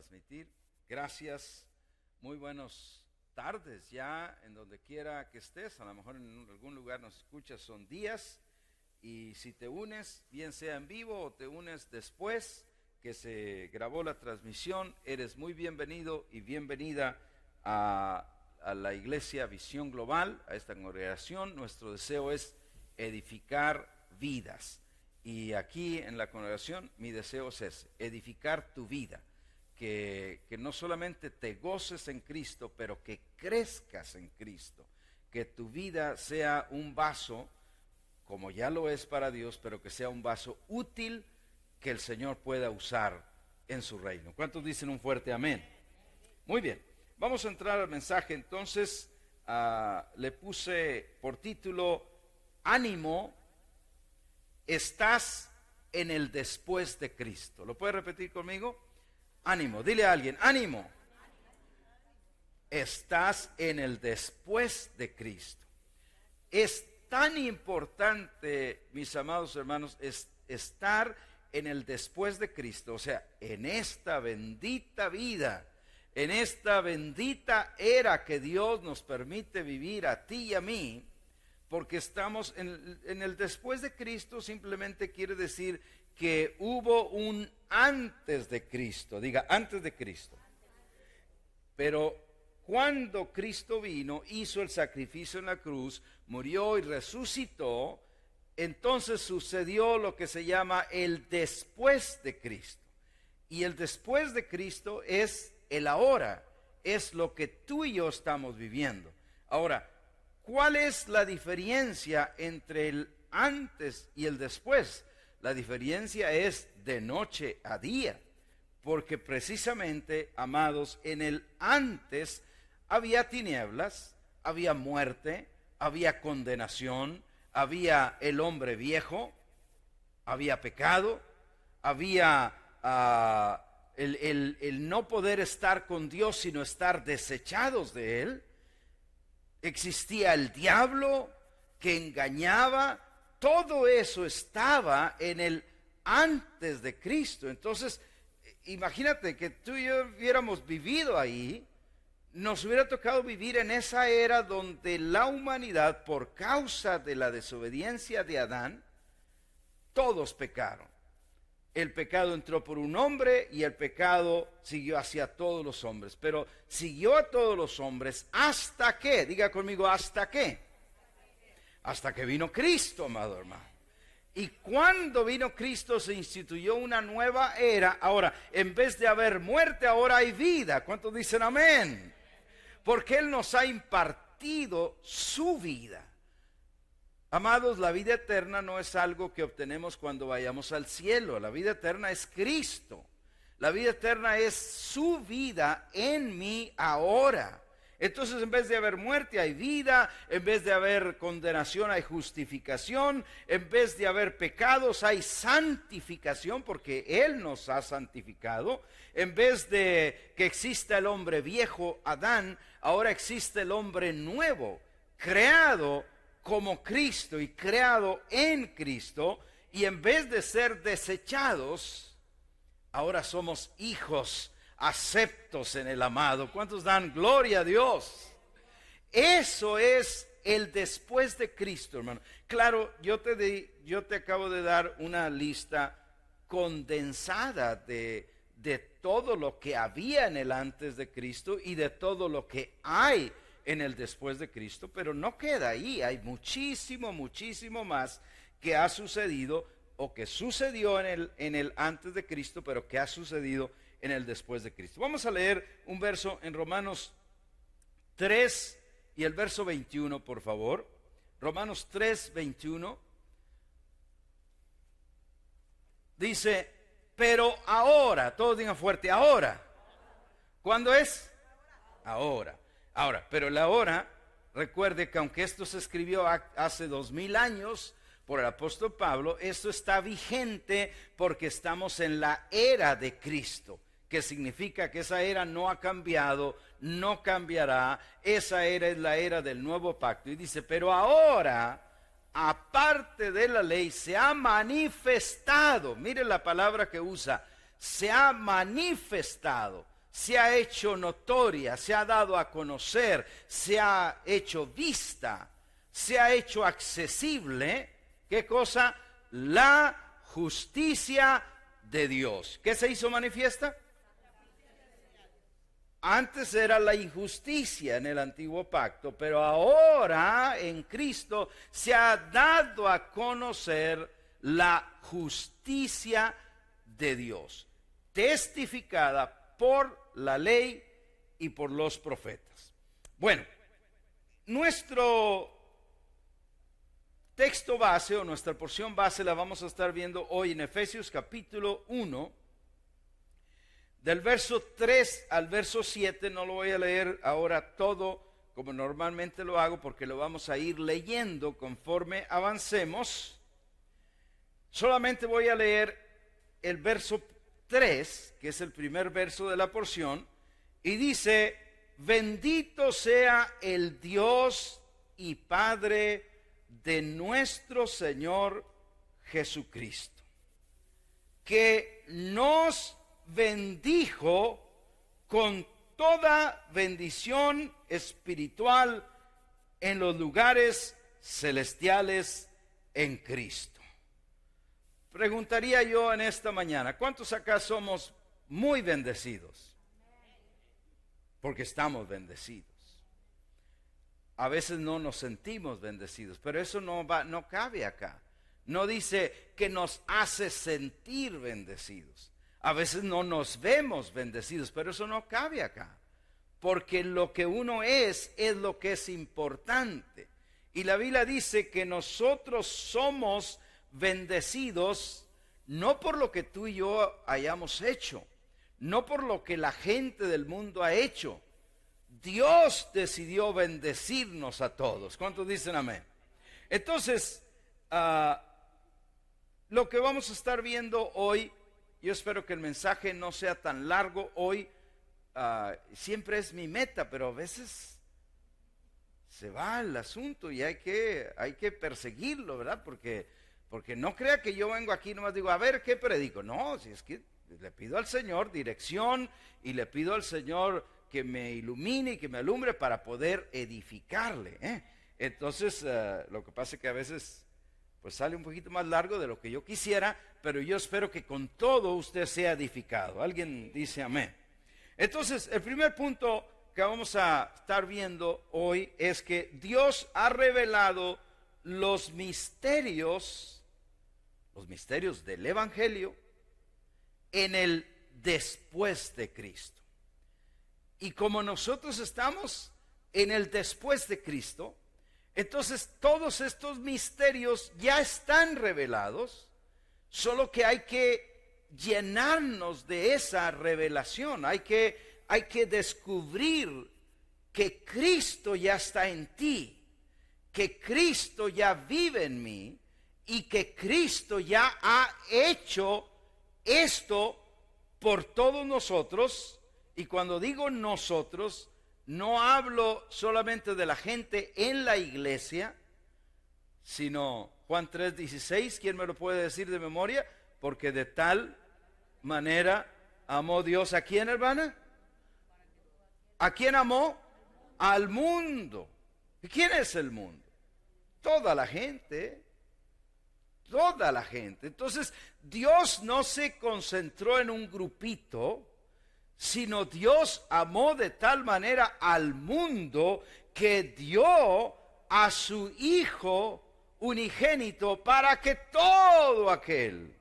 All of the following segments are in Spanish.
transmitir. Gracias, muy buenas tardes ya en donde quiera que estés. A lo mejor en algún lugar nos escuchas, son días. Y si te unes, bien sea en vivo o te unes después que se grabó la transmisión, eres muy bienvenido y bienvenida a la Iglesia Visión Global, a esta congregación. Nuestro deseo es edificar vidas. Y aquí en la congregación mi deseo es ese, edificar tu vida. Que no solamente te goces en Cristo, pero que crezcas en Cristo. Que tu vida sea un vaso, como ya lo es para Dios, pero que sea un vaso útil que el Señor pueda usar en su reino. ¿Cuántos dicen un fuerte amén? Muy bien, vamos a entrar al mensaje. Entonces, le puse por título, ánimo, estás en el después de Cristo. ¿Lo puede repetir conmigo? Ánimo, dile a alguien, ánimo. Estás en el después de Cristo. Es tan importante, mis amados hermanos, estar en el después de Cristo, o sea, en esta bendita vida, en esta bendita era que Dios nos permite vivir a ti y a mí, porque estamos en el después de Cristo. Simplemente quiere decir que hubo un antes de Cristo, diga antes de Cristo. Pero cuando Cristo vino, hizo el sacrificio en la cruz, murió y resucitó, entonces sucedió lo que se llama el después de Cristo. Y el después de Cristo es el ahora, es lo que tú y yo estamos viviendo. Ahora, ¿cuál es la diferencia entre el antes y el después? La diferencia es de noche a día, porque precisamente, amados, en el antes había tinieblas, había muerte, había condenación, había el hombre viejo, había pecado, había el no poder estar con Dios, sino estar desechados de Él. Existía el diablo que engañaba. Todo eso estaba en el antes de Cristo. Entonces, imagínate que tú y yo hubiéramos vivido ahí. Nos hubiera tocado vivir en esa era donde la humanidad, por causa de la desobediencia de Adán, todos pecaron. El pecado entró por un hombre y el pecado siguió hacia todos los hombres. Pero siguió a todos los hombres hasta que, diga conmigo, ¿hasta qué? Hasta que vino Cristo, amado hermano. Y cuando vino Cristo se instituyó una nueva era. Ahora, en vez de haber muerte, ahora hay vida. ¿Cuántos dicen amén? Porque Él nos ha impartido su vida. Amados, la vida eterna no es algo que obtenemos cuando vayamos al cielo. La vida eterna es Cristo. La vida eterna es su vida en mí ahora. Entonces, en vez de haber muerte hay vida, en vez de haber condenación hay justificación, en vez de haber pecados hay santificación, porque Él nos ha santificado. En vez de que exista el hombre viejo, Adán, ahora existe el hombre nuevo, creado como Cristo y creado en Cristo. Y en vez de ser desechados, ahora somos hijos aceptos en el amado. ¿Cuántos dan gloria a Dios? Eso es el después de Cristo, hermano. Claro, yo te acabo de dar una lista condensada de todo lo que había en el antes de Cristo y de todo lo que hay en el después de Cristo, pero no queda ahí. Hay muchísimo más que ha sucedido o que sucedió en el antes de Cristo, pero que ha sucedido en el después de Cristo. Vamos a leer un verso en Romanos 3 y el verso 21, por favor. Romanos 3, 21. Dice, pero ahora, todos digan fuerte, ahora. ¿Cuándo es? Ahora. Ahora, pero el ahora, recuerde que aunque esto se escribió hace 2000 años por el apóstol Pablo, esto está vigente porque estamos en la era de Cristo, que significa que esa era no ha cambiado, no cambiará. Esa era es la era del nuevo pacto. Y dice, pero ahora, aparte de la ley, se ha manifestado. Mire la palabra que usa, se ha manifestado. se ha hecho notoria, se ha dado a conocer, se ha hecho vista, se ha hecho accesible. ¿Qué cosa? La justicia de Dios. ¿Qué se hizo manifiesta? Antes era la injusticia en el antiguo pacto, pero ahora en Cristo se ha dado a conocer la justicia de Dios, testificada por la ley y por los profetas. Bueno, nuestro texto base o nuestra porción base la vamos a estar viendo hoy en Efesios capítulo 1, del verso 3 al verso 7. No lo voy a leer ahora todo como normalmente lo hago, porque lo vamos a ir leyendo conforme avancemos. Solamente voy a leer el verso 3, que es el primer verso de la porción, y dice: bendito sea el Dios y Padre de nuestro Señor Jesucristo, que nos bendijo con toda bendición espiritual en los lugares celestiales en Cristo. Preguntaría yo en esta mañana, ¿cuántos acá somos muy bendecidos? Porque estamos bendecidos. A veces no nos sentimos bendecidos, pero eso no cabe acá. No dice que nos hace sentir bendecidos. A veces no nos vemos bendecidos, pero eso no cabe acá. Porque lo que uno es lo que es importante. Y la Biblia dice que nosotros somos bendecidos no por lo que tú y yo hayamos hecho, no por lo que la gente del mundo ha hecho. Dios decidió bendecirnos a todos. ¿Cuántos dicen amén? Entonces, lo que vamos a estar viendo hoy, yo espero que el mensaje no sea tan largo hoy. Siempre es mi meta, pero a veces se va el asunto y hay que perseguirlo, ¿verdad? Porque no crea que yo vengo aquí y nomás digo, a ver, ¿qué predico? No, si es que le pido al Señor dirección y le pido al Señor que me ilumine y que me alumbre para poder edificarle, ¿eh? Entonces, lo que pasa es que a veces pues sale un poquito más largo de lo que yo quisiera, pero yo espero que con todo usted sea edificado. ¿Alguien dice amén? Entonces, el primer punto que vamos a estar viendo hoy es que Dios ha revelado los misterios del Evangelio en el después de Cristo. Y como nosotros estamos en el después de Cristo, entonces todos estos misterios ya están revelados, solo que hay que llenarnos de esa revelación, hay que descubrir que Cristo ya está en ti, que Cristo ya vive en mí y que Cristo ya ha hecho esto por todos nosotros. Y cuando digo nosotros, no hablo solamente de la gente en la iglesia, sino Juan 3:16, ¿quién me lo puede decir de memoria? Porque de tal manera amó Dios ¿a quién, hermana? ¿A quién amó? Al mundo. ¿Y quién es el mundo? Toda la gente. Toda la gente. Entonces, Dios no se concentró en un grupito, sino Dios amó de tal manera al mundo que dio a su Hijo unigénito para que todo aquel,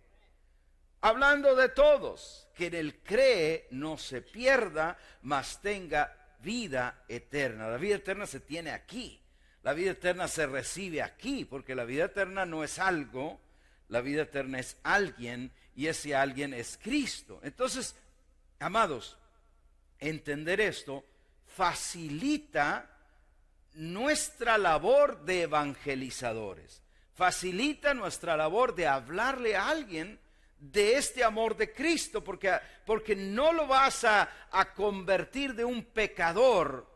hablando de todos, que en él cree no se pierda, mas tenga vida eterna. La vida eterna se tiene aquí. La vida eterna se recibe aquí, porque la vida eterna no es algo, la vida eterna es alguien, y ese alguien es Cristo. Entonces, amados, entender esto facilita nuestra labor de evangelizadores, facilita nuestra labor de hablarle a alguien de este amor de Cristo, porque no lo vas a convertir de un pecador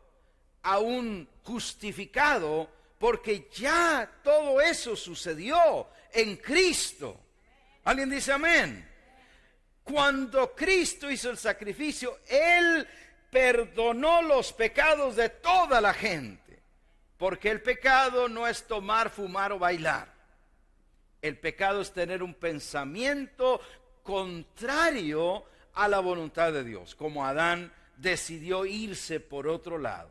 a un justificado, porque ya todo eso sucedió en Cristo. ¿Alguien dice amén? Cuando Cristo hizo el sacrificio, Él perdonó los pecados de toda la gente. Porque el pecado no es tomar, fumar o bailar. El pecado es tener un pensamiento contrario a la voluntad de Dios, como Adán decidió irse por otro lado.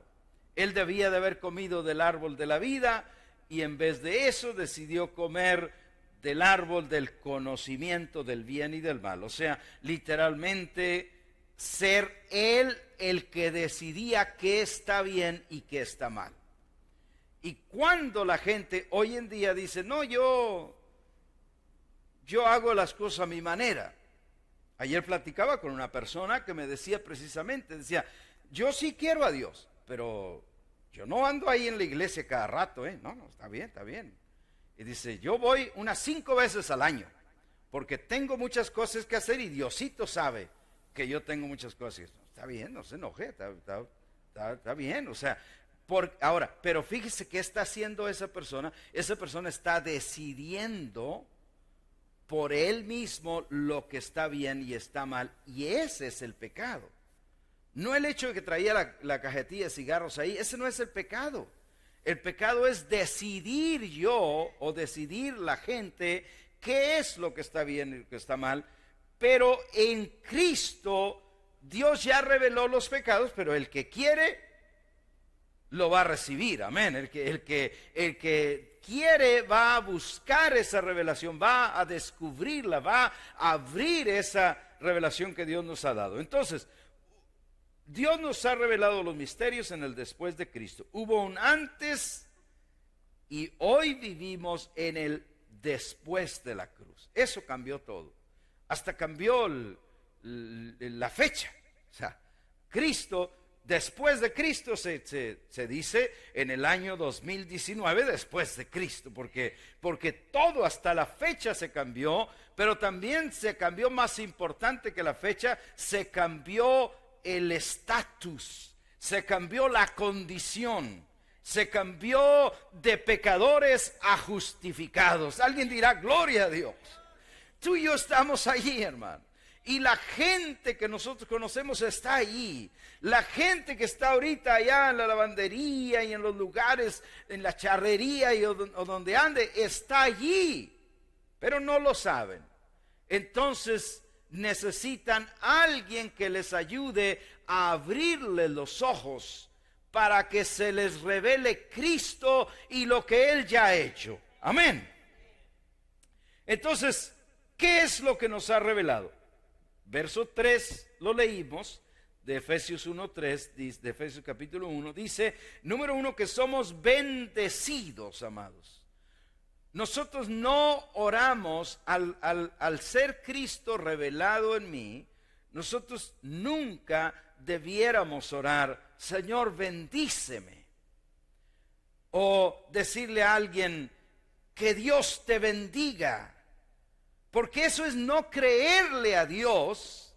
Él debía de haber comido del árbol de la vida y en vez de eso decidió comer del árbol del conocimiento del bien y del mal. O sea, literalmente ser él el que decidía qué está bien y qué está mal. Y cuando la gente hoy en día dice, no, yo hago las cosas a mi manera. Ayer platicaba con una persona que me decía precisamente, decía, yo sí quiero a Dios, pero yo no ando ahí en la iglesia cada rato, ¿eh? No, está bien, está bien. Y dice, yo voy unas 5 veces al año, porque tengo muchas cosas que hacer y Diosito sabe que yo tengo muchas cosas. Está bien, no se enoje, está bien, o sea, ahora, pero fíjese qué está haciendo esa persona está decidiendo por él mismo lo que está bien y está mal, y ese es el pecado. No el hecho de que traía la cajetilla de cigarros ahí, ese no es el pecado. El pecado es decidir yo o decidir la gente qué es lo que está bien y lo que está mal, pero en Cristo Dios ya reveló los pecados, pero el que quiere lo va a recibir, amén. El que quiere va a buscar esa revelación, va a descubrirla, va a abrir esa revelación que Dios nos ha dado. Entonces, Dios nos ha revelado los misterios en el después de Cristo. Hubo un antes y hoy vivimos en el después de la cruz. Eso cambió todo. Hasta cambió la fecha. O sea, Cristo, después de Cristo se dice en el año 2019 después de Cristo, porque todo hasta la fecha se cambió, pero también se cambió, más importante que la fecha, se cambió el estatus, se cambió la condición, se cambió de pecadores a justificados. Alguien dirá, gloria a Dios. Tú y yo estamos allí, hermano. Y la gente que nosotros conocemos está allí. La gente que está ahorita allá en la lavandería y en los lugares, en la charrería o donde ande, está allí. Pero no lo saben. Entonces necesitan a alguien que les ayude a abrirle los ojos para que se les revele Cristo y lo que Él ya ha hecho. Amén. Entonces, ¿qué es lo que nos ha revelado? Verso 3 lo leímos de Efesios 1:3, de Efesios capítulo 1, dice, número 1, que somos bendecidos, amados. Nosotros no oramos al ser Cristo revelado en mí, nosotros nunca debiéramos orar, Señor, bendíceme. O decirle a alguien, que Dios te bendiga. Porque eso es no creerle a Dios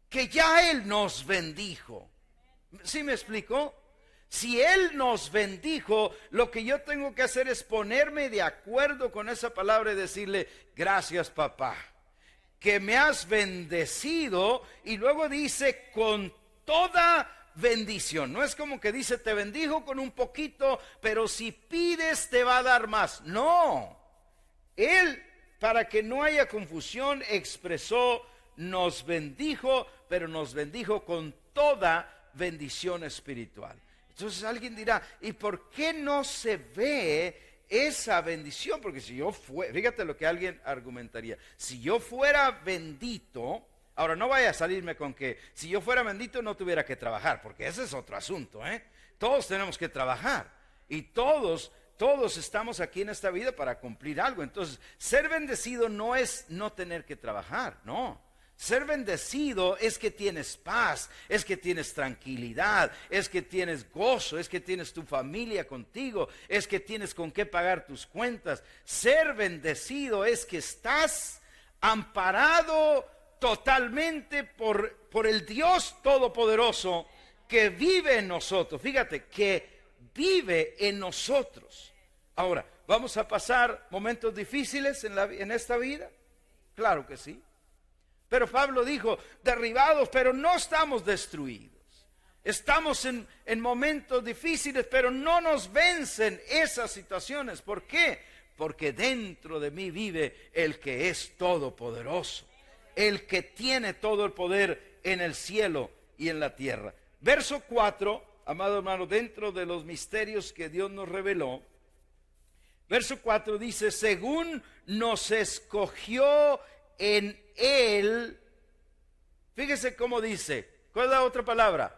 que ya Él nos bendijo. ¿Sí me explico? Si Él nos bendijo, lo que yo tengo que hacer es ponerme de acuerdo con esa palabra y decirle, gracias papá, que me has bendecido. Y luego dice, con toda bendición. No es como que dice, te bendijo con un poquito, pero si pides te va a dar más. No, Él, para que no haya confusión, expresó, nos bendijo, pero nos bendijo con toda bendición espiritual. Entonces alguien dirá, ¿y por qué no se ve esa bendición? Porque si yo fuera, fíjate lo que alguien argumentaría, si yo fuera bendito, ahora no vaya a salirme con que si yo fuera bendito no tuviera que trabajar, porque ese es otro asunto, ¿eh? Todos tenemos que trabajar y todos estamos aquí en esta vida para cumplir algo. Entonces, ser bendecido no es no tener que trabajar, no. Ser bendecido es que tienes paz, es que tienes tranquilidad, es que tienes gozo, es que tienes tu familia contigo, es que tienes con qué pagar tus cuentas. Ser bendecido es que estás amparado totalmente por el Dios Todopoderoso que vive en nosotros. Fíjate, que vive en nosotros. Ahora, ¿vamos a pasar momentos difíciles en esta vida? Claro que sí. Pero Pablo dijo, derribados, pero no estamos destruidos. Estamos en momentos difíciles, pero no nos vencen esas situaciones. ¿Por qué? Porque dentro de mí vive el que es todopoderoso, el que tiene todo el poder en el cielo y en la tierra. Verso 4, amado hermano, dentro de los misterios que Dios nos reveló, verso 4 dice, según nos escogió en Él, fíjese cómo dice, ¿cuál es la otra palabra?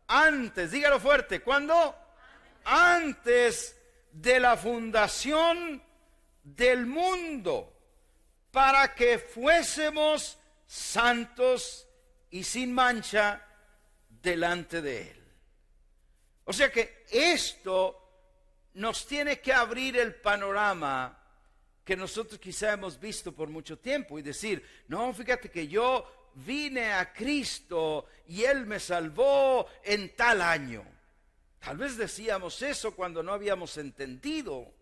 Antes, dígalo fuerte, ¿cuándo? Antes de la fundación del mundo, para que fuésemos santos y sin mancha delante de Él. O sea que esto nos tiene que abrir el panorama que nosotros quizá hemos visto por mucho tiempo y decir, no, fíjate que yo vine a Cristo y Él me salvó en tal año. Tal vez decíamos eso cuando no habíamos entendido.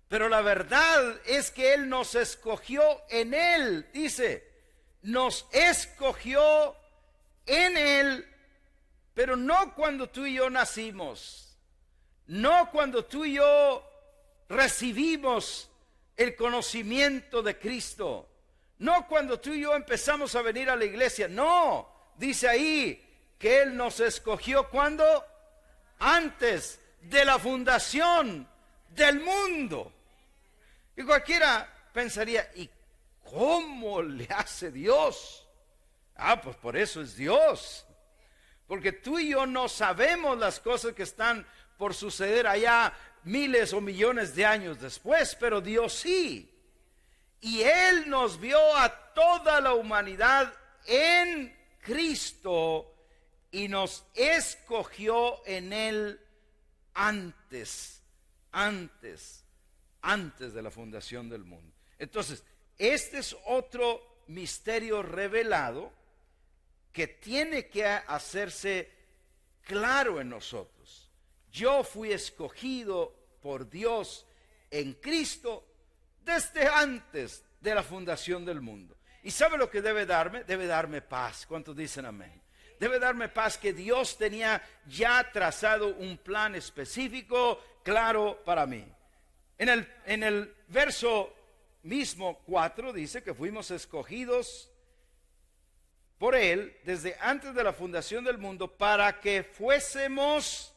Pero la verdad es que Él nos escogió en Él. Dice, nos escogió en Él, pero no cuando tú y yo nacimos. No cuando tú y yo recibimos el conocimiento de Cristo. No cuando tú y yo empezamos a venir a la iglesia. No, dice ahí que Él nos escogió cuando antes de la fundación del mundo. Y cualquiera pensaría, ¿y cómo le hace Dios? Pues por eso es Dios. Porque tú y yo no sabemos las cosas que están por suceder allá miles o millones de años después, pero Dios sí. Y Él nos vio a toda la humanidad en Cristo y nos escogió en Él antes de la fundación del mundo. Entonces, este es otro misterio revelado que tiene que hacerse claro en nosotros. Yo fui escogido por Dios en Cristo desde antes de la fundación del mundo. ¿Y sabe lo que debe darme? Debe darme paz. ¿Cuántos dicen amén? Debe darme paz que Dios tenía ya trazado un plan específico, claro para mí. En el verso mismo 4 dice que fuimos escogidos por Él desde antes de la fundación del mundo para que fuésemos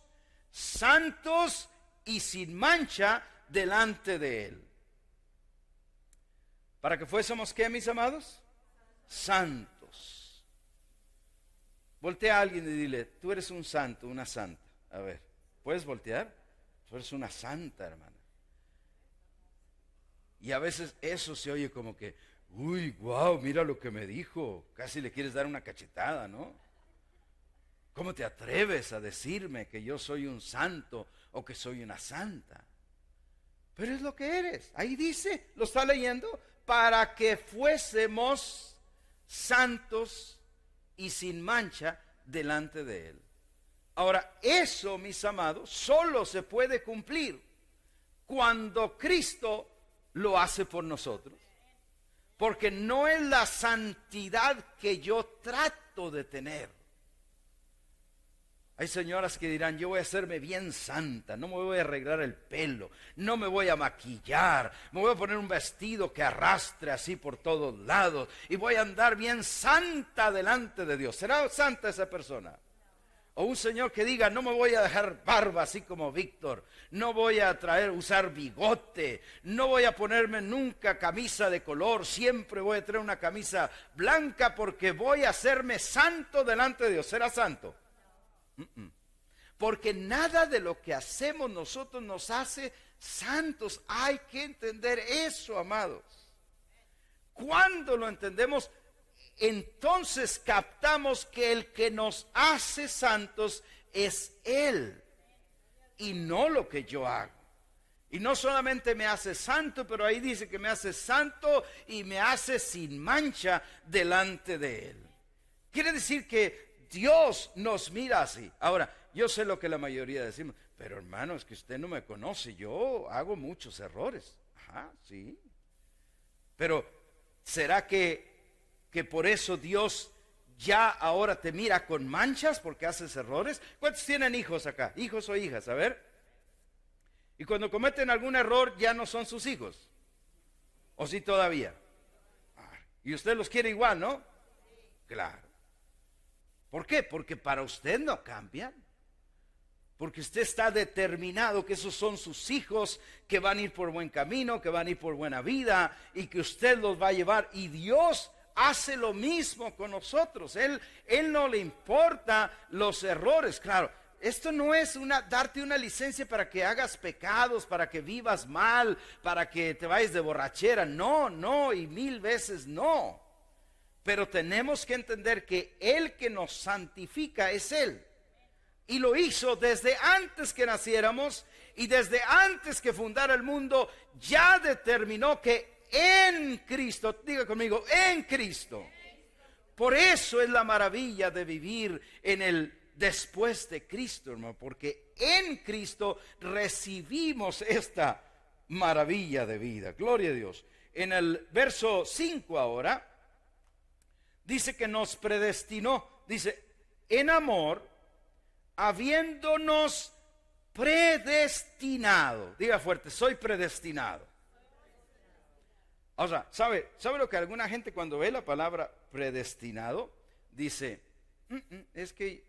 santos y sin mancha delante de Él. ¿Para que fuésemos qué, mis amados? Santos. Voltea a alguien y dile, tú eres un santo, una santa. A ver, ¿puedes voltear? Tú eres una santa, hermana. Y a veces eso se oye como que, uy, wow, mira lo que me dijo. Casi le quieres dar una cachetada, ¿no? ¿Cómo te atreves a decirme que yo soy un santo o que soy una santa? Pero es lo que eres. Ahí dice, ¿lo está leyendo? Para que fuésemos santos y sin mancha delante de Él. Ahora, eso, mis amados, solo se puede cumplir cuando Cristo lo hace por nosotros. Porque no es la santidad que yo trato de tener. Hay señoras que dirán, yo voy a hacerme bien santa, no me voy a arreglar el pelo, no me voy a maquillar, me voy a poner un vestido que arrastre así por todos lados y voy a andar bien santa delante de Dios. ¿Será santa esa persona? O un señor que diga, no me voy a dejar barba así como Víctor, no voy a usar bigote, no voy a ponerme nunca camisa de color, siempre voy a traer una camisa blanca porque voy a hacerme santo delante de Dios. ¿Será santo? Porque nada de lo que hacemos nosotros nos hace santos. Hay que entender eso, amados. Cuando lo entendemos, entonces captamos que el que nos hace santos es Él y no lo que yo hago. Y no solamente me hace santo, pero ahí dice que me hace santo y me hace sin mancha delante de Él. Quiere decir que Dios nos mira así. Ahora, yo sé lo que la mayoría decimos, pero hermano, es que usted no me conoce, yo hago muchos errores. Ajá, sí. Pero, ¿será que que por eso Dios ya ahora te mira con manchas porque haces errores? ¿Cuántos tienen hijos acá? Hijos o hijas, a ver. Y cuando cometen algún error ya no son sus hijos. ¿O sí todavía? Y usted los quiere igual, ¿no? Claro. ¿Por qué? Porque para usted no cambian. Porque usted está determinado que esos son sus hijos, que van a ir por buen camino, que van a ir por buena vida y que usted los va a llevar. Y Dios hace lo mismo con nosotros. Él no le importa los errores. Claro, esto no es darte una licencia para que hagas pecados, para que vivas mal, para que te vayas de borrachera. No, y 1000 veces no. Pero tenemos que entender que el que nos santifica es Él. Y lo hizo desde antes que naciéramos y desde antes que fundara el mundo. Ya determinó que en Cristo, diga conmigo, en Cristo. Por eso es la maravilla de vivir en el después de Cristo, hermano, porque en Cristo recibimos esta maravilla de vida. Gloria a Dios. En el verso 5 ahora, dice que nos predestinó, dice, en amor, habiéndonos predestinado. Diga fuerte, soy predestinado. O sea, ¿sabe lo que alguna gente cuando ve la palabra predestinado dice? Es que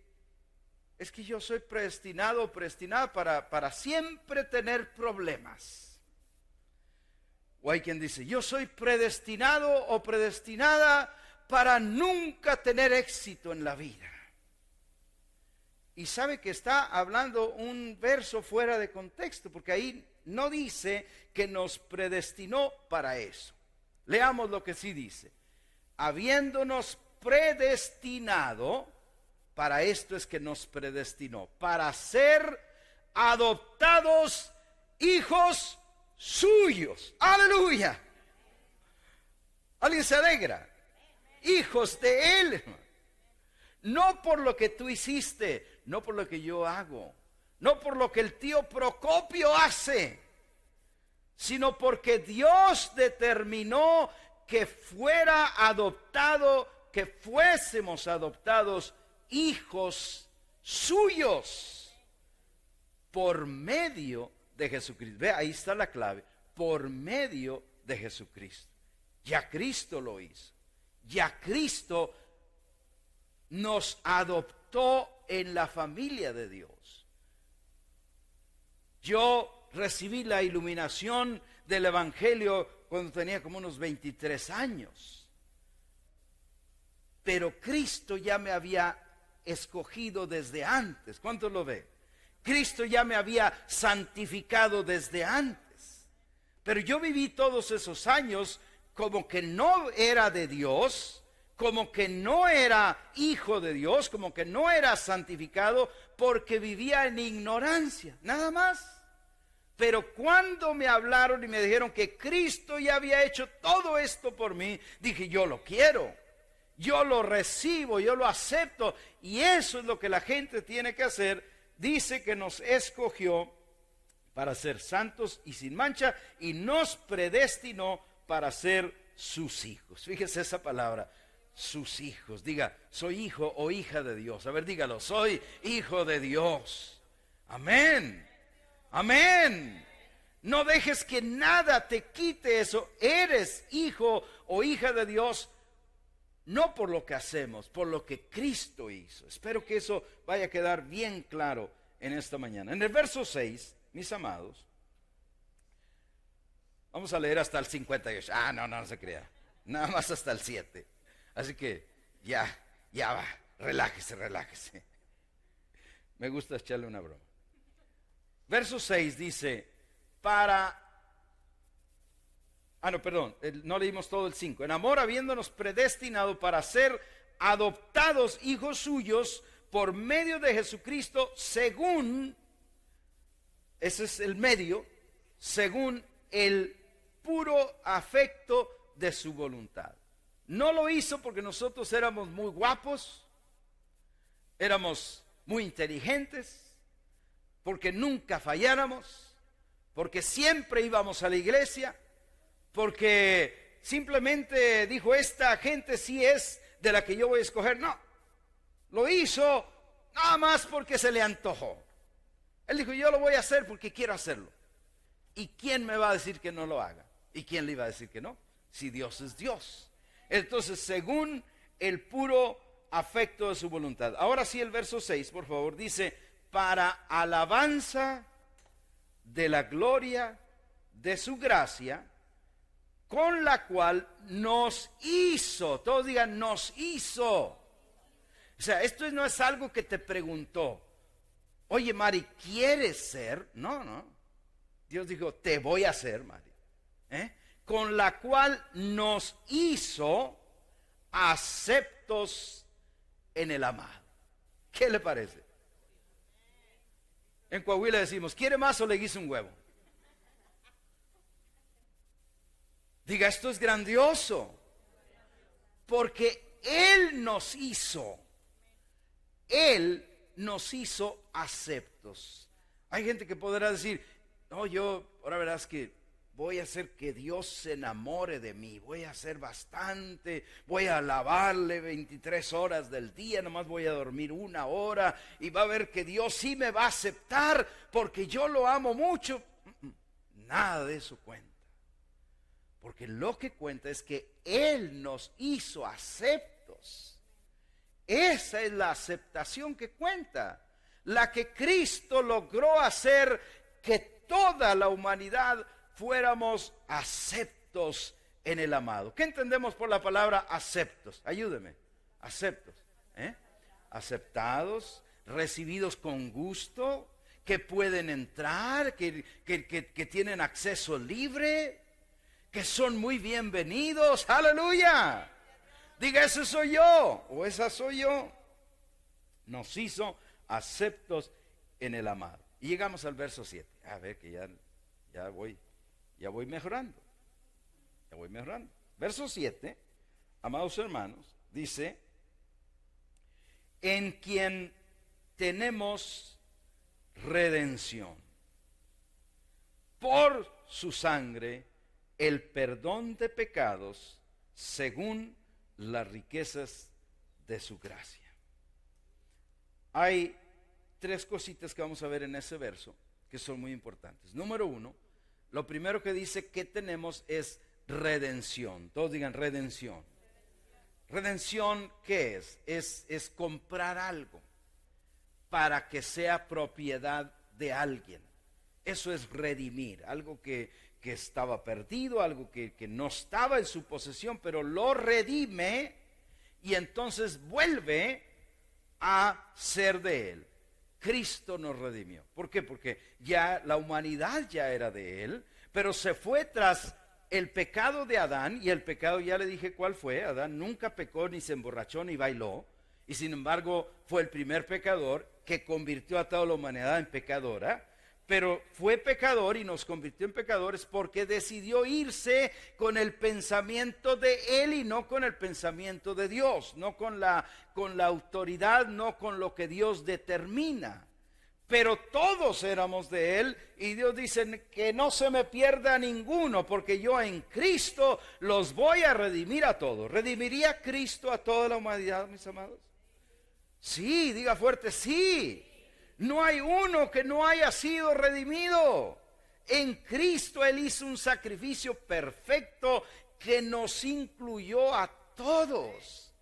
yo soy predestinado o predestinada para siempre tener problemas. O hay quien dice, yo soy predestinado o predestinada para nunca tener éxito en la vida. Y sabe que está hablando un verso fuera de contexto, porque ahí no dice que nos predestinó para eso. Leamos lo que sí dice. Habiéndonos predestinado, para esto es que nos predestinó, para ser adoptados hijos suyos. ¡Aleluya! ¿Alguien se alegra? Hijos de Él. No por lo que tú hiciste, no por lo que yo hago, no por lo que el tío Procopio hace, sino porque Dios determinó que fuera adoptado, que fuésemos adoptados hijos suyos por medio de Jesucristo. Ve, ahí está la clave, por medio de Jesucristo. Ya Cristo lo hizo, ya Cristo nos adoptó en la familia de Dios. Yo recibí la iluminación del Evangelio cuando tenía como unos 23 años. Pero Cristo ya me había escogido desde antes. ¿Cuántos lo ve? Cristo ya me había santificado desde antes. Pero yo viví todos esos años como que no era de Dios, como que no era hijo de Dios, como que no era santificado, porque vivía en ignorancia, nada más. Pero cuando me hablaron y me dijeron que Cristo ya había hecho todo esto por mí, dije, yo lo quiero, yo lo recibo, yo lo acepto. Y eso es lo que la gente tiene que hacer. Dice que nos escogió para ser santos y sin mancha, y nos predestinó para ser sus hijos. Fíjese esa palabra, sus hijos. Diga, soy hijo o hija de Dios. A ver, dígalo, soy hijo de Dios. Amén, amén. No dejes que nada te quite eso. Eres hijo o hija de Dios, no por lo que hacemos, por lo que Cristo hizo. Espero que eso vaya a quedar bien claro en esta mañana. En el verso 6, mis amados, vamos a leer hasta el 58. No se crea. Nada más hasta el 7. Así que ya va. Relájese. Me gusta echarle una broma. Verso 6 dice, no leímos todo el 5. En amor, habiéndonos predestinado para ser adoptados hijos suyos por medio de Jesucristo, según, ese es el medio, según el puro afecto de su voluntad. No lo hizo porque nosotros éramos muy guapos, éramos muy inteligentes, porque nunca falláramos, porque siempre íbamos a la iglesia, porque simplemente dijo, esta gente sí es de la que yo voy a escoger. No, lo hizo nada más porque se le antojó. Él dijo, yo lo voy a hacer porque quiero hacerlo. ¿Y quién me va a decir que no lo haga? ¿Y quién le iba a decir que no? Si Dios es Dios. Entonces, según el puro afecto de su voluntad. Ahora sí, el verso 6, por favor, dice, para alabanza de la gloria de su gracia, con la cual nos hizo. Todos digan, nos hizo. O sea, esto no es algo que te preguntó. Oye, Mari, ¿quieres ser? No, no. Dios dijo, te voy a hacer, Mari. Con la cual nos hizo aceptos en el amado. ¿Qué le parece? En Coahuila decimos, ¿quiere más o le guiso un huevo? Diga, esto es grandioso. Porque Él nos hizo. Él nos hizo aceptos. Hay gente que podrá decir, no, ahora verás que voy a hacer que Dios se enamore de mí, voy a hacer bastante, voy a alabarle 23 horas del día, nomás voy a dormir 1 hora y va a ver que Dios sí me va a aceptar porque yo lo amo mucho. Nada de eso cuenta. Porque lo que cuenta es que Él nos hizo aceptos. Esa es la aceptación que cuenta, la que Cristo logró hacer que toda la humanidad fuéramos aceptos en el amado. ¿Qué entendemos por la palabra aceptos? Ayúdeme. Aceptos. Aceptados, recibidos con gusto, que pueden entrar, que tienen acceso libre, que son muy bienvenidos. ¡Aleluya! Diga, ese soy yo, o esa soy yo. Nos hizo aceptos en el amado. Y llegamos al verso 7. A ver que ya voy mejorando. Ya voy mejorando. Verso 7, amados hermanos, dice, en quien tenemos redención, por su sangre, el perdón de pecados, según las riquezas de su gracia. Hay 3 cositas que vamos a ver en ese verso que son muy importantes. Número 1, lo primero que dice que tenemos es redención. Todos digan redención. Redención, ¿qué es? Es comprar algo para que sea propiedad de alguien. Eso es redimir, algo que estaba perdido, algo que no estaba en su posesión, pero lo redime y entonces vuelve a ser de Él. Cristo nos redimió. ¿Por qué? Porque ya la humanidad ya era de Él, pero se fue tras el pecado de Adán, y el pecado ya le dije cuál fue. Adán nunca pecó, ni se emborrachó, ni bailó, y sin embargo fue el primer pecador que convirtió a toda la humanidad en pecadora. Pero fue pecador y nos convirtió en pecadores porque decidió irse con el pensamiento de él y no con el pensamiento de Dios, no con la autoridad, no con lo que Dios determina. Pero todos éramos de él y Dios dice que no se me pierda ninguno porque yo en Cristo los voy a redimir a todos. ¿Redimiría Cristo a toda la humanidad, mis amados? Sí, diga fuerte, sí. No hay uno que no haya sido redimido. En Cristo Él hizo un sacrificio perfecto que nos incluyó a todos.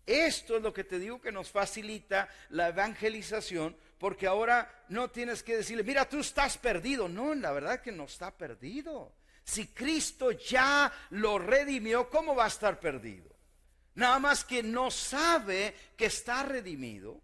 Esto es lo que te digo que nos facilita la evangelización, porque ahora no tienes que decirle, mira, tú estás perdido. No, la verdad que no está perdido. Si Cristo ya lo redimió, ¿cómo va a estar perdido? Nada más que no sabe que está redimido.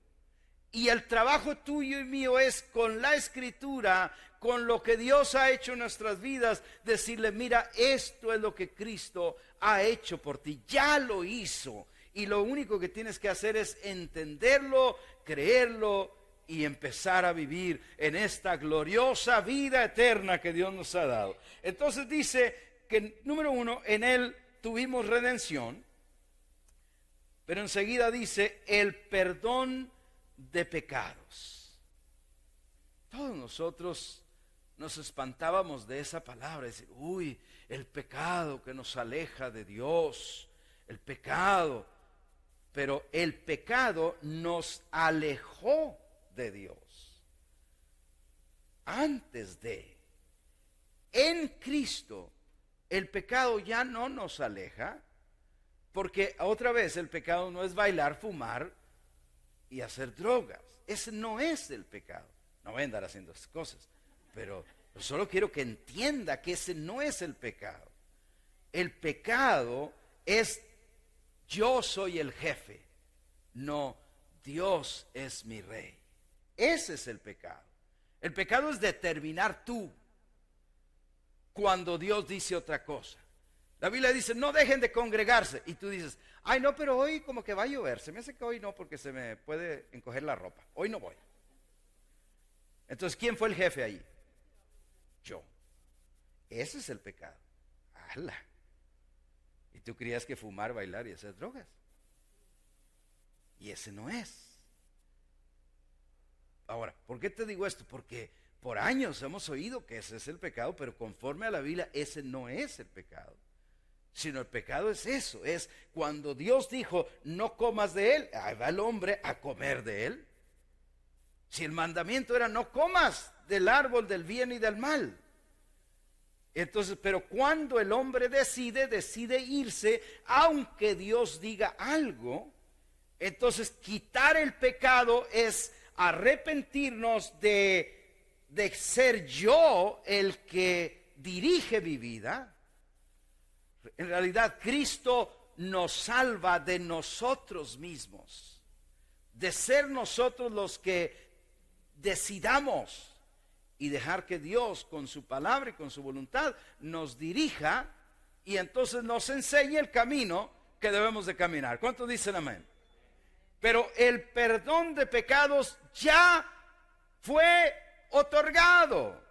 Y el trabajo tuyo y mío es con la Escritura, con lo que Dios ha hecho en nuestras vidas, decirle, mira, esto es lo que Cristo ha hecho por ti, ya lo hizo. Y lo único que tienes que hacer es entenderlo, creerlo y empezar a vivir en esta gloriosa vida eterna que Dios nos ha dado. Entonces dice que, número 1, en Él tuvimos redención, pero enseguida dice el perdón de pecados. Todos nosotros nos espantábamos de esa palabra, decir, uy, el pecado que nos aleja de Dios, el pecado. Pero el pecado nos alejó de Dios. Antes de, en Cristo, el pecado ya no nos aleja, porque otra vez el pecado no es bailar, fumar y hacer drogas. Ese no es el pecado. No voy a andar haciendo esas cosas, pero solo quiero que entienda que ese no es el pecado. El pecado es yo soy el jefe, no Dios es mi rey. Ese es el pecado. El pecado es determinar tú cuando Dios dice otra cosa. La Biblia dice, no dejen de congregarse. Y tú dices, ay no, pero hoy como que va a llover. Se me hace que hoy no, porque se me puede encoger la ropa. Hoy no voy. Entonces, ¿quién fue el jefe ahí? Yo. Ese es el pecado. ¡Hala! Y tú creías que fumar, bailar y hacer drogas. Y ese no es. Ahora, ¿por qué te digo esto? Porque por años hemos oído que ese es el pecado, pero conforme a la Biblia, ese no es el pecado. Sino el pecado es eso, es cuando Dios dijo, no comas de él, ahí va el hombre a comer de él. Si el mandamiento era, no comas del árbol del bien y del mal. Entonces, pero cuando el hombre decide irse, aunque Dios diga algo, entonces quitar el pecado es arrepentirnos de ser yo el que dirige mi vida. En realidad, Cristo nos salva de nosotros mismos, de ser nosotros los que decidamos y dejar que Dios con su palabra y con su voluntad nos dirija y entonces nos enseñe el camino que debemos de caminar. ¿Cuántos dicen amén? Pero el perdón de pecados ya fue otorgado.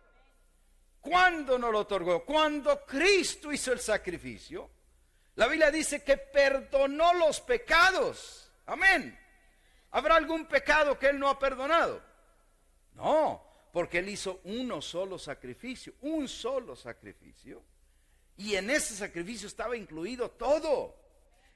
¿Cuándo nos lo otorgó? Cuando Cristo hizo el sacrificio. La Biblia dice que perdonó los pecados. Amén. ¿Habrá algún pecado que Él no ha perdonado? No, porque Él hizo un solo sacrificio. Y en ese sacrificio estaba incluido todo.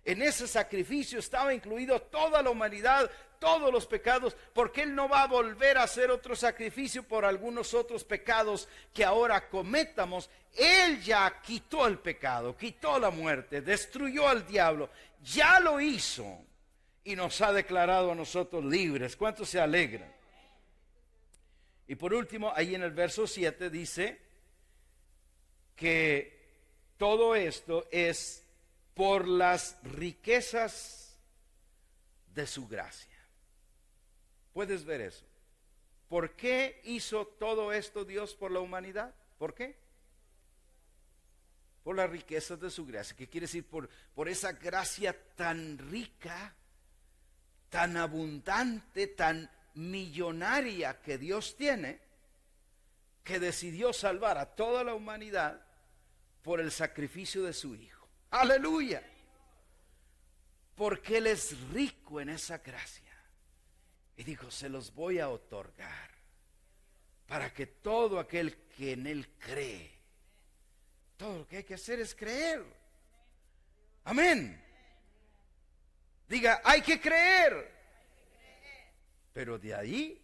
En ese sacrificio estaba incluido toda la humanidad, todos los pecados, porque Él no va a volver a hacer otro sacrificio por algunos otros pecados que ahora cometamos. Él ya quitó el pecado, quitó la muerte, destruyó al diablo, ya lo hizo y nos ha declarado a nosotros libres. ¿Cuántos se alegran? Y por último, ahí en el verso 7 dice que todo esto es por las riquezas de su gracia. ¿Puedes ver eso? ¿Por qué hizo todo esto Dios por la humanidad? ¿Por qué? Por las riquezas de su gracia. ¿Qué quiere decir? Por esa gracia tan rica, tan abundante, tan millonaria que Dios tiene, que decidió salvar a toda la humanidad por el sacrificio de su Hijo. Aleluya. Porque Él es rico en esa gracia. Y dijo, se los voy a otorgar para que todo aquel que en Él cree, todo lo que hay que hacer es creer. Amén. Diga, hay que creer. Pero de ahí,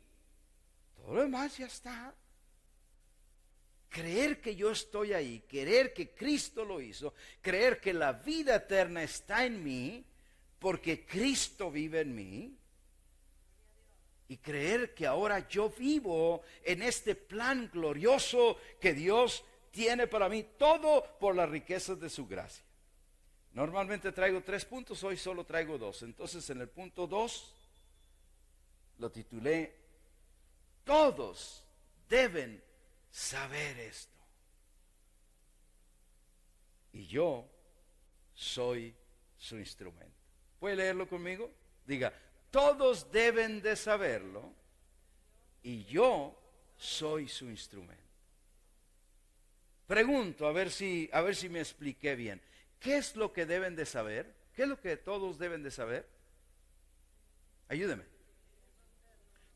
todo lo demás ya está. Creer que yo estoy ahí, creer que Cristo lo hizo, creer que la vida eterna está en mí, porque Cristo vive en mí, y creer que ahora yo vivo en este plan glorioso que Dios tiene para mí, todo por las riquezas de su gracia. Normalmente traigo 3 puntos, hoy solo traigo 2. Entonces en el punto 2 lo titulé, todos deben saber esto. Y yo soy su instrumento. ¿Puede leerlo conmigo? Diga, todos deben de saberlo y yo soy su instrumento. Pregunto, a ver si me expliqué bien. ¿Qué es lo que deben de saber? ¿Qué es lo que todos deben de saber? Ayúdeme.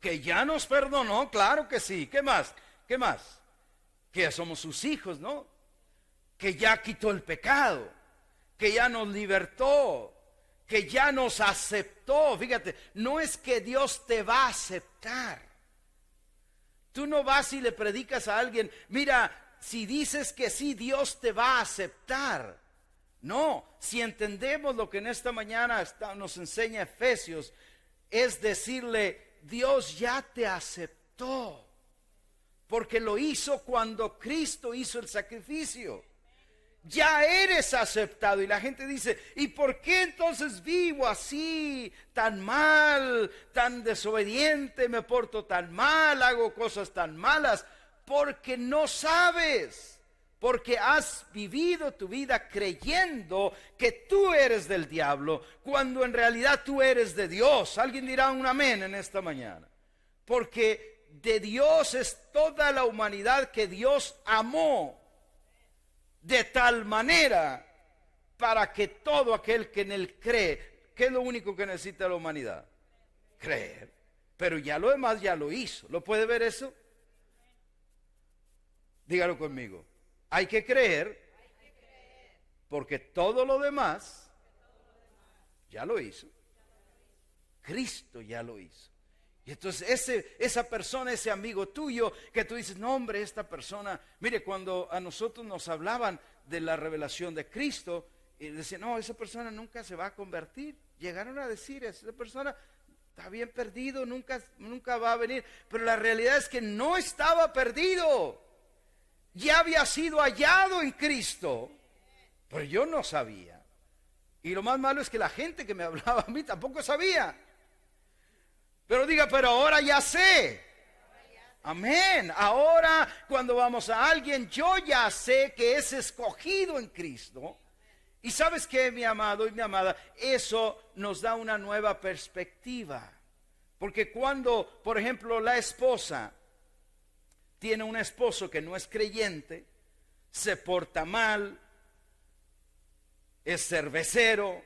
Que ya nos perdonó, claro que sí. ¿Qué más? ¿Qué más? que ya somos sus hijos, ¿no? Que ya quitó el pecado, que ya nos libertó, que ya nos aceptó. Fíjate, no es que Dios te va a aceptar. Tú no vas y le predicas a alguien, mira, si dices que sí, Dios te va a aceptar. No, si entendemos lo que en esta mañana nos enseña Efesios, es decirle, Dios ya te aceptó, porque lo hizo cuando Cristo hizo el sacrificio. Ya eres aceptado. Y la gente dice, ¿y por qué entonces vivo así, tan mal, tan desobediente, me porto tan mal, hago cosas tan malas? Porque no sabes. Porque has vivido tu vida creyendo que tú eres del diablo, cuando en realidad tú eres de Dios. Alguien dirá un amén en esta mañana. Porque de Dios es toda la humanidad que Dios amó de tal manera para que todo aquel que en él cree, ¿qué es lo único que necesita la humanidad? Creer. Pero ya lo demás ya lo hizo. ¿Lo puede ver eso? Dígalo conmigo. Hay que creer, porque todo lo demás ya lo hizo. Cristo ya lo hizo. Y entonces esa persona, ese amigo tuyo, que tú dices, no hombre, esta persona, mire, cuando a nosotros nos hablaban de la revelación de Cristo, y decían, no, esa persona nunca se va a convertir. Llegaron a decir, esa persona está bien perdido, nunca va a venir. Pero la realidad es que no estaba perdido. Ya había sido hallado en Cristo, pero yo no sabía. Y lo más malo es que la gente que me hablaba a mí tampoco sabía. Pero diga, pero ahora ya sé. Amén. Ahora cuando vamos a alguien, yo ya sé que es escogido en Cristo. Y sabes qué, mi amado y mi amada, eso nos da una nueva perspectiva. Porque cuando, por ejemplo, la esposa tiene un esposo que no es creyente, se porta mal, es cervecero,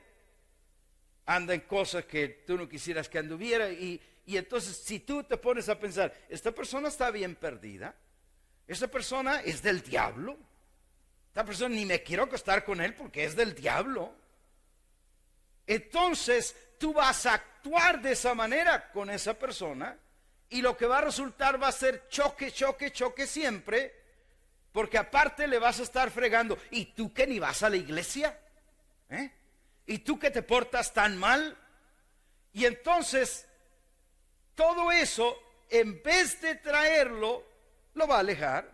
anda en cosas que tú no quisieras que anduviera, y entonces si tú te pones a pensar, esta persona está bien perdida, esta persona es del diablo, esta persona ni me quiero acostar con él porque es del diablo, entonces tú vas a actuar de esa manera con esa persona. Y lo que va a resultar va a ser choque siempre, porque aparte le vas a estar fregando. ¿Y tú que ni vas a la iglesia? ¿Y tú que te portas tan mal? Y entonces, todo eso, en vez de traerlo, lo va a alejar.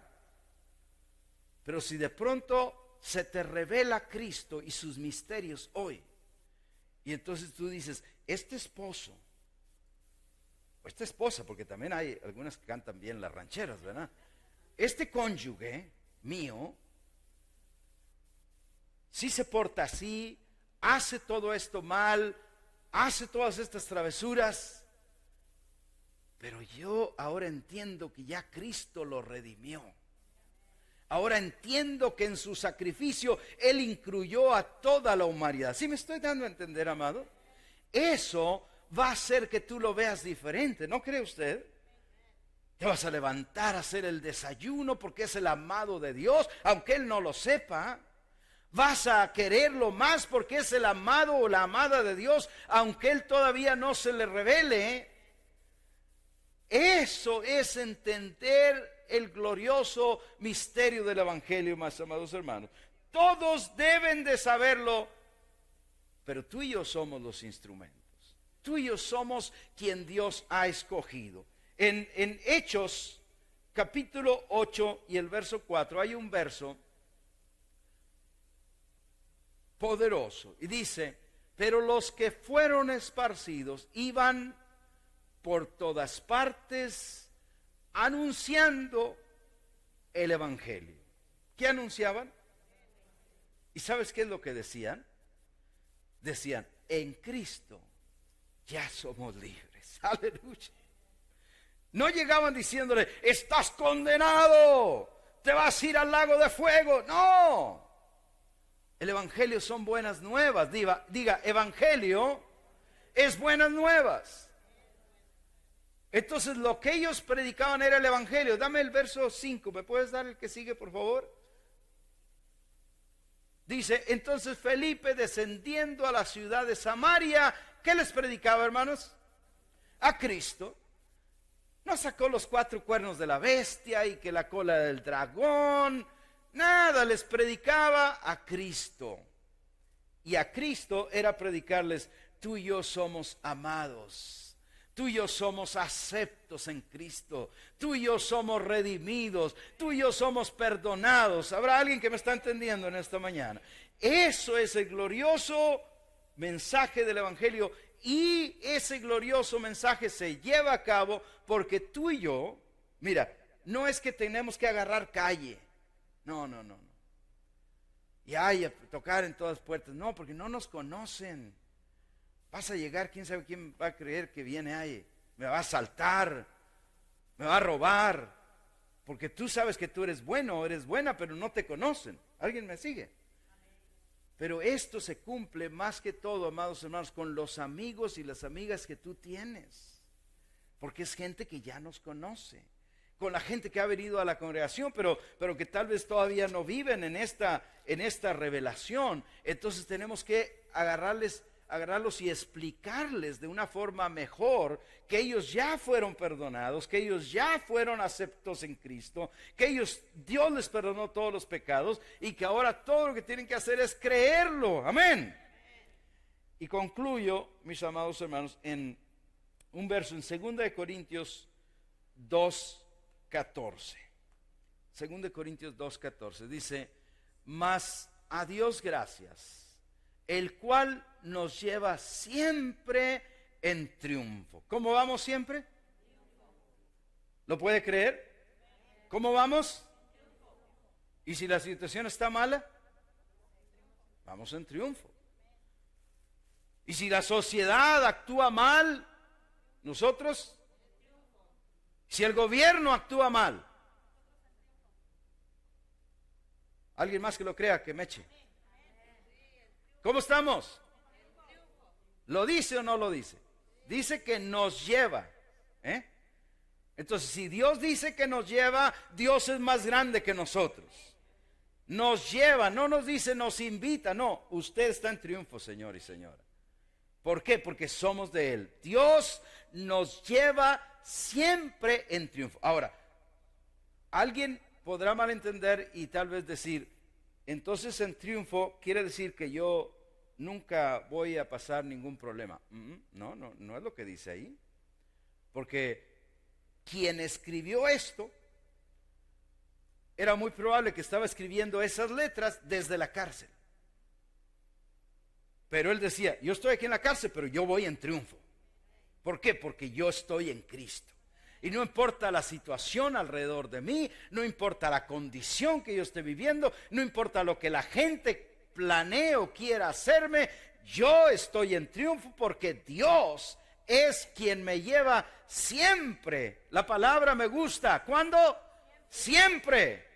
Pero si de pronto se te revela Cristo y sus misterios hoy, y entonces tú dices, este esposo, esta esposa, porque también hay algunas que cantan bien las rancheras, ¿verdad? Este cónyuge mío, sí se porta así, hace todo esto mal, hace todas estas travesuras, pero yo ahora entiendo que ya Cristo lo redimió. Ahora entiendo que en su sacrificio Él incluyó a toda la humanidad. ¿Sí me estoy dando a entender, amado? Eso va a hacer que tú lo veas diferente, ¿no cree usted? Te vas a levantar a hacer el desayuno porque es el amado de Dios, aunque Él no lo sepa. Vas a quererlo más porque es el amado o la amada de Dios, aunque Él todavía no se le revele. Eso es entender el glorioso misterio del Evangelio, más amados hermanos. Todos deben de saberlo, pero tú y yo somos los instrumentos. Tú y yo somos quien Dios ha escogido. En Hechos capítulo 8 y el verso 4 hay un verso poderoso y dice, pero los que fueron esparcidos iban por todas partes anunciando el Evangelio. ¿Qué anunciaban? ¿Y sabes qué es lo que decían? Decían, en Cristo ya somos libres. Aleluya. No llegaban diciéndole, estás condenado, te vas a ir al lago de fuego. No. El Evangelio son buenas nuevas. Diga, Evangelio es buenas nuevas. Entonces lo que ellos predicaban era el evangelio. Dame el verso 5, ¿me puedes dar el que sigue, por favor? Dice, entonces Felipe, descendiendo a la ciudad de Samaria, ¿qué les predicaba, hermanos? A Cristo. No sacó los 4 cuernos de la bestia y que la cola del dragón. Nada, les predicaba a Cristo. Y a Cristo era predicarles, tú y yo somos amados. Tú y yo somos aceptos en Cristo. Tú y yo somos redimidos. Tú y yo somos perdonados. ¿Habrá alguien que me está entendiendo en esta mañana? Eso es el glorioso mensaje del evangelio. Y ese glorioso mensaje se lleva a cabo porque tú y yo, mira, no es que tenemos que agarrar calle. No. Y a tocar en todas puertas. No, porque no nos conocen. Vas a llegar, quién sabe quién va a creer que viene ahí. Me va a asaltar, me va a robar. Porque tú sabes que tú eres bueno o eres buena, pero no te conocen. ¿Alguien me sigue? Pero esto se cumple más que todo, amados hermanos, con los amigos y las amigas que tú tienes. Porque es gente que ya nos conoce. Con la gente que ha venido a la congregación, pero que tal vez todavía no viven en esta revelación. Entonces tenemos que agarrarlos y explicarles de una forma mejor que ellos ya fueron perdonados, que ellos ya fueron aceptos en Cristo, que Dios les perdonó todos los pecados y que ahora todo lo que tienen que hacer es creerlo. Amén. Y concluyo, mis amados hermanos, en un verso en 2 Corintios 2:14. 2 Corintios 2:14 dice, mas a Dios gracias, el cual nos lleva siempre en triunfo. ¿Cómo vamos siempre? ¿Lo puede creer? ¿Cómo vamos? ¿Y si la situación está mala? Vamos en triunfo. ¿Y si la sociedad actúa mal? ¿Nosotros? Si el gobierno actúa mal. ¿Alguien más que lo crea que me eche? ¿Cómo estamos? ¿Lo dice o no lo dice? Dice que nos lleva. Entonces, si Dios dice que nos lleva, Dios es más grande que nosotros. Nos lleva, no nos dice, nos invita. No, usted está en triunfo, señor y señora. ¿Por qué? Porque somos de Él. Dios nos lleva siempre en triunfo. Ahora, alguien podrá malentender y tal vez decir, entonces en triunfo quiere decir que yo nunca voy a pasar ningún problema. No es lo que dice ahí. Porque quien escribió esto, era muy probable que estaba escribiendo esas letras desde la cárcel. Pero él decía, yo estoy aquí en la cárcel, pero yo voy en triunfo. ¿Por qué? Porque yo estoy en Cristo. Y no importa la situación alrededor de mí, no importa la condición que yo esté viviendo, no importa lo que la gente planee o quiera hacerme, yo estoy en triunfo porque Dios es quien me lleva siempre. La palabra me gusta. ¿Cuándo? Siempre.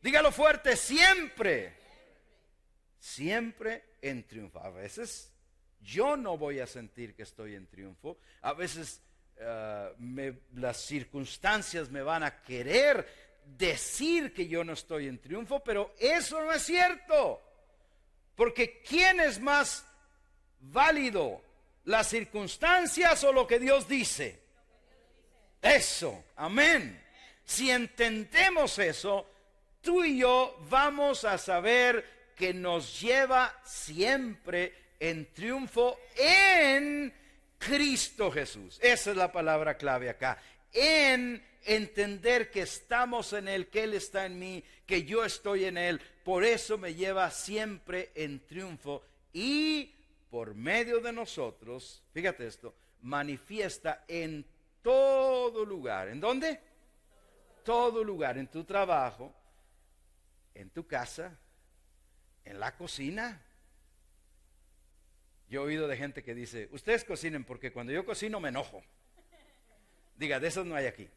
Dígalo fuerte, siempre. Siempre en triunfo. A veces yo no voy a sentir que estoy en triunfo. A veces las circunstancias me van a querer decir que yo no estoy en triunfo, pero eso no es cierto. Porque ¿quién es más válido? ¿Las circunstancias o lo que Dios dice? Eso, amén. Si entendemos eso, tú y yo vamos a saber que nos lleva siempre en triunfo en Cristo Jesús. Esa es la palabra clave acá. En entender que estamos en Él, que Él está en mí, que yo estoy en Él. Por eso me lleva siempre en triunfo. Y por medio de nosotros, fíjate esto, manifiesta en todo lugar. ¿En dónde? Todo lugar. En tu trabajo, en tu casa, en la cocina. Yo he oído de gente que dice, ustedes cocinen porque cuando yo cocino me enojo. Diga, de esos no hay aquí.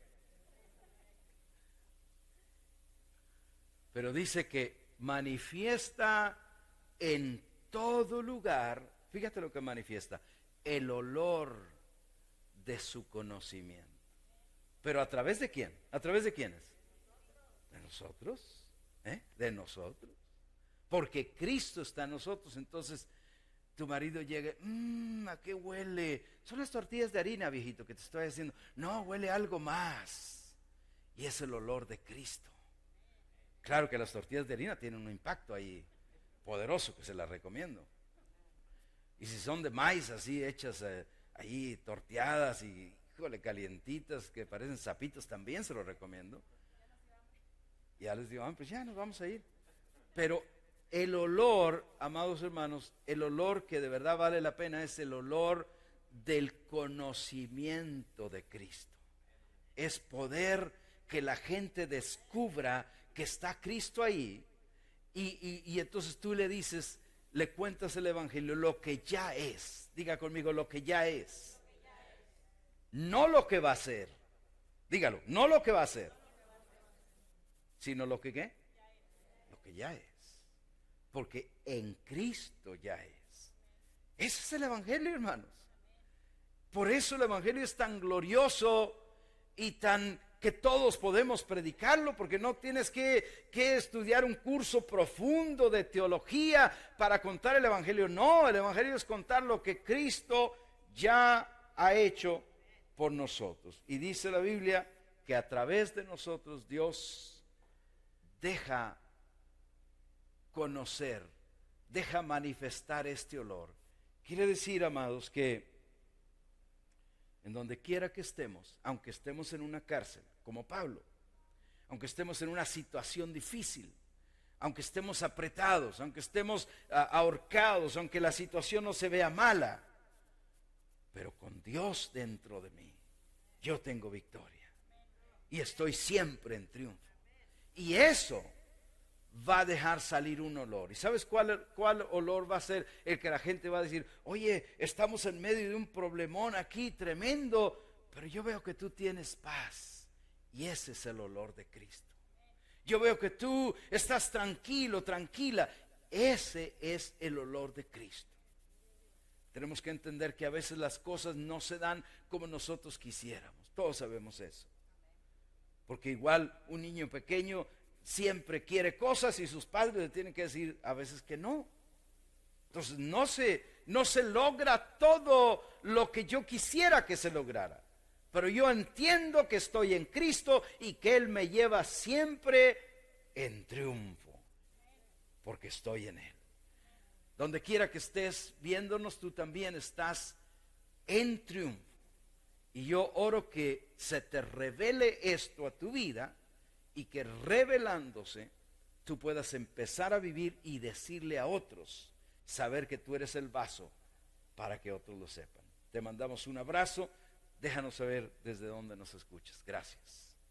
Pero dice que manifiesta en todo lugar, fíjate lo que manifiesta, el olor de su conocimiento. Pero ¿a través de quién? ¿A través de quiénes? De nosotros. De nosotros. Porque Cristo está en nosotros. Entonces tu marido llega, ¿a qué huele? Son las tortillas de harina, viejito, que te estoy diciendo. No, huele algo más. Y es el olor de Cristo. Claro que las tortillas de harina tienen un impacto ahí poderoso, que se las recomiendo. Y si son de maíz así hechas ahí torteadas y híjole, calientitas que parecen sapitos, también se los recomiendo. Ya les digo, pues ya nos vamos a ir. Pero el olor, amados hermanos, el olor que de verdad vale la pena es el olor del conocimiento de Cristo. Es poder que la gente descubra que está Cristo ahí y entonces tú le dices, le cuentas el evangelio, lo que ya es. Diga conmigo, lo que ya es. No lo que va a ser. Dígalo, no lo que va a ser, sino lo que ¿qué? Lo que ya es. Porque en Cristo ya es. Ese es el evangelio, hermanos. Por eso el evangelio es tan glorioso y tan que todos podemos predicarlo, porque no tienes que estudiar un curso profundo de teología para contar el evangelio. No, el evangelio es contar lo que Cristo ya ha hecho por nosotros. Y dice la Biblia que a través de nosotros Dios deja conocer, deja manifestar este olor. Quiere decir, amados, que en donde quiera que estemos, aunque estemos en una cárcel, como Pablo, aunque estemos en una situación difícil, aunque estemos apretados, aunque estemos ahorcados, aunque la situación no se vea mala, pero con Dios dentro de mí, yo tengo victoria y estoy siempre en triunfo. Y eso va a dejar salir un olor. ¿Y sabes cuál olor va a ser? El que la gente va a decir, oye, estamos en medio de un problemón aquí tremendo, pero yo veo que tú tienes paz. Y ese es el olor de Cristo. Yo veo que tú estás tranquilo, tranquila. Ese es el olor de Cristo. Tenemos que entender que a veces las cosas no se dan como nosotros quisiéramos. Todos sabemos eso. Porque igual un niño pequeño siempre quiere cosas y sus padres le tienen que decir a veces que no. Entonces no se logra todo lo que yo quisiera que se lograra. Pero yo entiendo que estoy en Cristo y que Él me lleva siempre en triunfo. Porque estoy en Él. Donde quiera que estés viéndonos, tú también estás en triunfo. Y yo oro que se te revele esto a tu vida y que revelándose tú puedas empezar a vivir y decirle a otros, saber que tú eres el vaso para que otros lo sepan. Te mandamos un abrazo, déjanos saber desde dónde nos escuchas. Gracias.